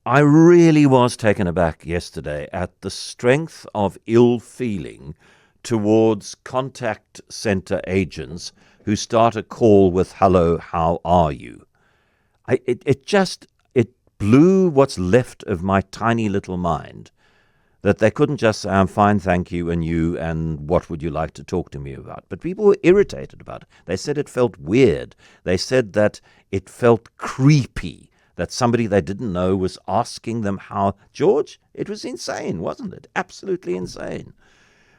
I really was taken aback yesterday at the strength of ill feeling towards contact center agents who start a call with "Hello, how are you?" It blew what's left of my tiny little mind that they couldn't just say, "I'm fine, thank you, and you, and what would you like to talk to me about?" But people were irritated about it. They said it felt weird. They said that it felt creepy, that somebody they didn't know was asking them how. George, it was insane, wasn't it? Absolutely insane.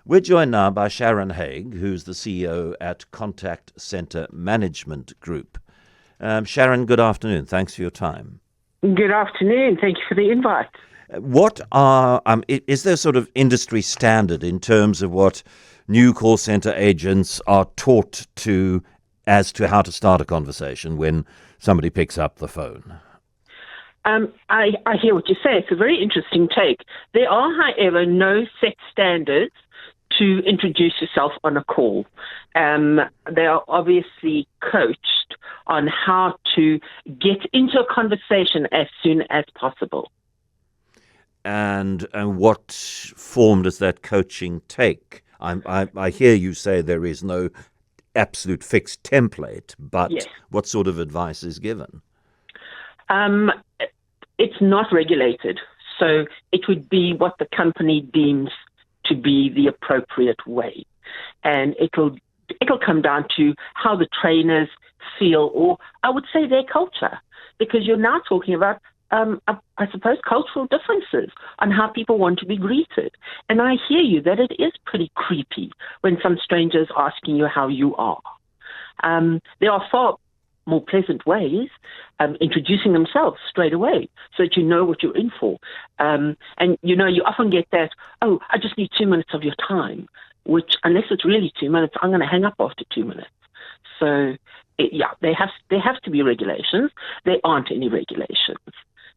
We're joined now by Sharon Haigh, who's the CEO at Contact Center Management Group. Sharon, good afternoon. Thanks for your time. Good afternoon. Thank you for the invite. Is there sort of industry standard in terms of what new call center agents are taught to as to how to start a conversation when somebody picks up the phone? I hear what you say. It's a very interesting take. There are, however, no set standards to introduce yourself on a call. They are obviously coached on how to get into a conversation as soon as possible. And what form does that coaching take? I hear you say there is no absolute fixed template, but Yes. what sort of advice is given? It's not regulated, so it would be what the company deems to be the appropriate way, and it'll come down to how the trainers feel, or I would say their culture, because you're now talking about I suppose cultural differences on how people want to be greeted. And I hear you that it is pretty creepy when some strangers asking you how you are. There are far more pleasant ways, introducing themselves straight away so that you know what you're in for. And, you often get that, "Oh, I just need 2 minutes of your time," which, unless it's really 2 minutes, I'm going to hang up after 2 minutes. So, there have to be regulations. There aren't any regulations.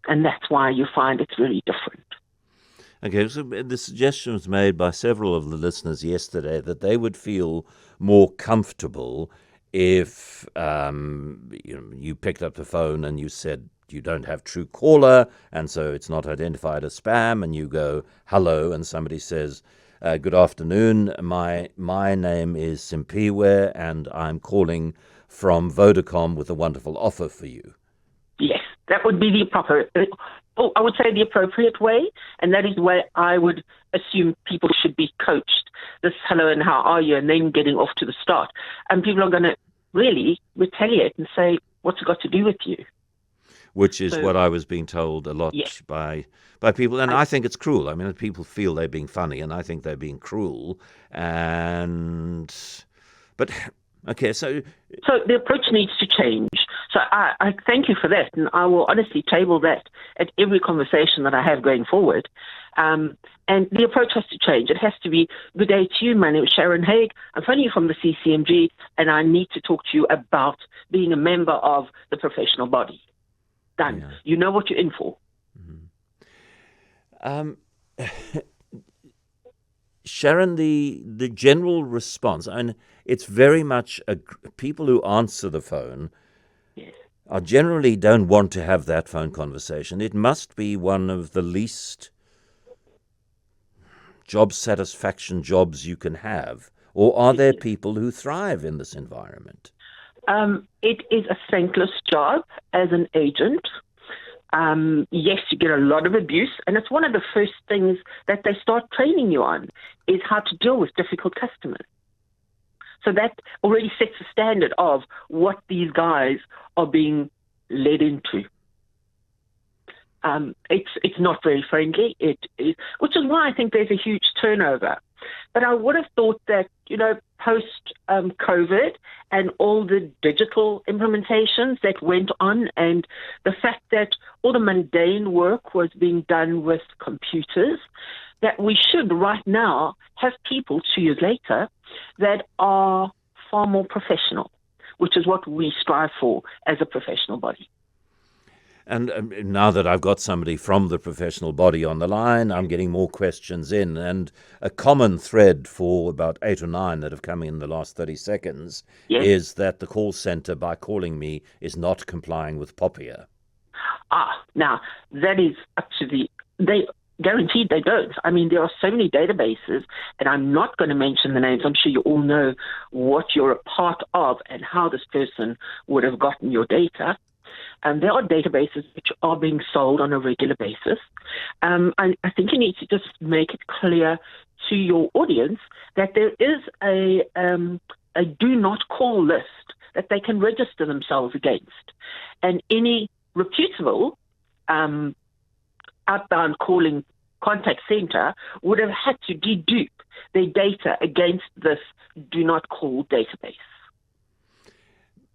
And that's why you find it's very different. Okay, so the suggestion was made by several of the listeners yesterday that they would feel more comfortable if you picked up the phone and you said you don't have true caller, and so it's not identified as spam, and you go hello, and somebody says, "Good afternoon, my name is Simpiwe, and I'm calling from Vodacom with a wonderful offer for you." Yes, that would be the appropriate way, and that is the way I would assume people should be coached. This "hello" and "how are you," and then getting off to the start. And people are going to really retaliate and say, "What's it got to do with you?" Which is what I was being told a lot. Yes. by people, and I think it's cruel. I mean, people feel they're being funny, and I think they're being cruel. But okay, so the approach needs to change. So I thank you for that, and I will honestly table that at every conversation that I have going forward. And the approach has to change. It has to be, "Good day to you. My name is Sharon Haigh. I'm phoning you from the CCMG, and I need to talk to you about being a member of the professional body." Done. Yeah. You know what you're in for. Sharon, the general response, and it's very much people who answer the phone Yes. are generally don't want to have that phone conversation. It must be one of the least job satisfaction jobs you can have. Or are there people who thrive in this environment? It is a thankless job as an agent. Yes, you get a lot of abuse, and it's one of the first things that they start training you on is how to deal with difficult customers. So that already sets a standard of what these guys are being led into. It's not very friendly. It is, which is why I think there's a huge turnover. But I would have thought that, post COVID and all the digital implementations that went on, and the fact that all the mundane work was being done with computers, that we should right now have people 2 years later that are far more professional, which is what we strive for as a professional body. And now that I've got somebody from the professional body on the line, I'm getting more questions in. And a common thread for about 8 or 9 that have come in the last 30 seconds Yes. is that the call center, by calling me, is not complying with POPIA. Now that is up to they guaranteed they don't. I mean, there are so many databases, and I'm not going to mention the names. I'm sure you all know what you're a part of and how this person would have gotten your data. And there are databases which are being sold on a regular basis. I think you need to just make it clear to your audience that there is a do not call list that they can register themselves against. And any reputable outbound calling contact center would have had to dedupe their data against this do not call database.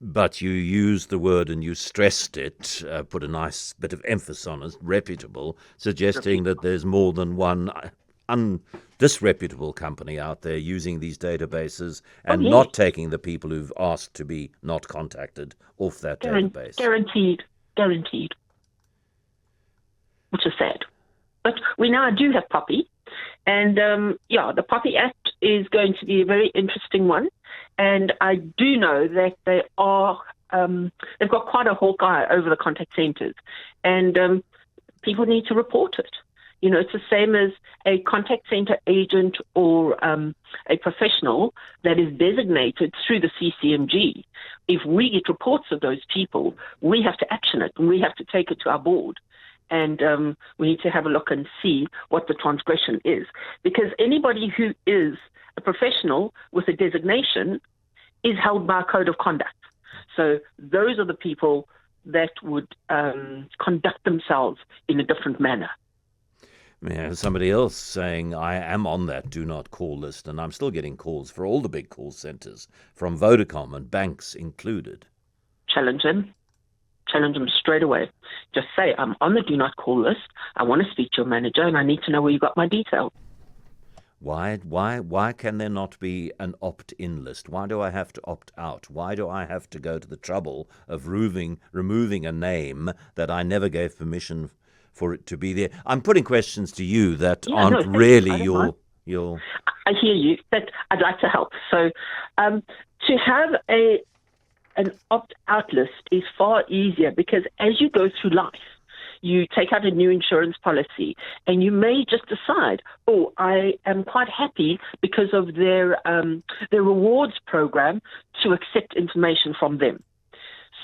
But you used the word and you stressed it, put a nice bit of emphasis on it, reputable, suggesting that there's more than one disreputable company out there using these databases and not taking the people who've asked to be not contacted off that database. Guaranteed. Which is sad. But we now do have POPIA. And the POPIA Act is going to be a very interesting one. And I do know that they've got quite a hawk eye over the contact centers. And people need to report it. You know, it's the same as a contact center agent or a professional that is designated through the CCMG. If we get reports of those people, we have to action it and we have to take it to our board. And we need to have a look and see what the transgression is. Because anybody who is a professional with a designation is held by a code of conduct. So those are the people that would conduct themselves in a different manner. Yeah, somebody else saying, I am on that do not call list, and I'm still getting calls for all the big call centers, from Vodacom and banks included. Challenge them straight away. Just say, I'm on the do not call list. I want to speak to your manager, and I need to know where you got my details. Why can there not be an opt-in list? Why do I have to opt out? Why do I have to go to the trouble of removing a name that I never gave permission for it to be there? I'm putting questions to you that aren't really your. I hear you, but I'd like to help. So to have an opt-out list is far easier, because as you go through life, you take out a new insurance policy and you may just decide, I am quite happy because of their rewards program to accept information from them.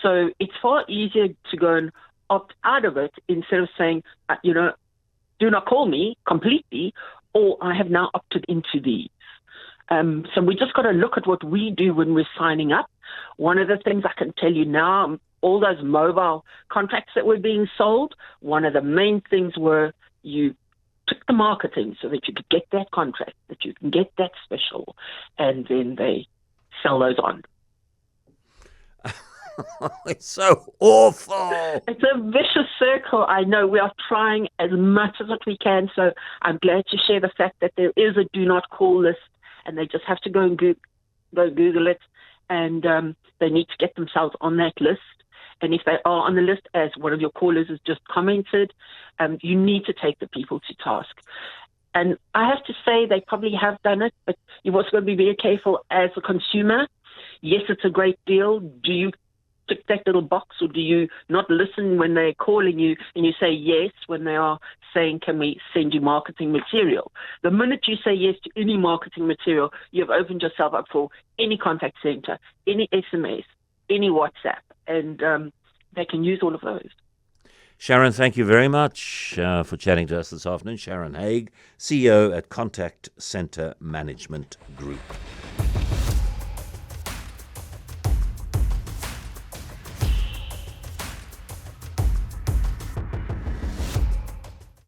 So it's far easier to go and opt out of it instead of saying, do not call me completely, or I have now opted into these. So we just got to look at what we do when we're signing up. One of the things I can tell you now, all those mobile contracts that were being sold, one of the main things were you took the marketing so that you could get that contract, that you can get that special, and then they sell those on. It's so awful. It's a vicious circle. I know we are trying as much as we can, so I'm glad to share the fact that there is a do not call list, and they just have to go and Google it, and they need to get themselves on that list. And if they are on the list, as one of your callers has just commented, you need to take the people to task. And I have to say they probably have done it, but you've also got to be very careful as a consumer. Yes, it's a great deal. Do you tick that little box, or do you not listen when they're calling you and you say yes when they are saying, can we send you marketing material? The minute you say yes to any marketing material, you've opened yourself up for any contact center, any SMS, any WhatsApp, and they can use all of those. Sharon, thank you very much for chatting to us this afternoon. Sharon Haigh, CEO at Contact Center Management Group.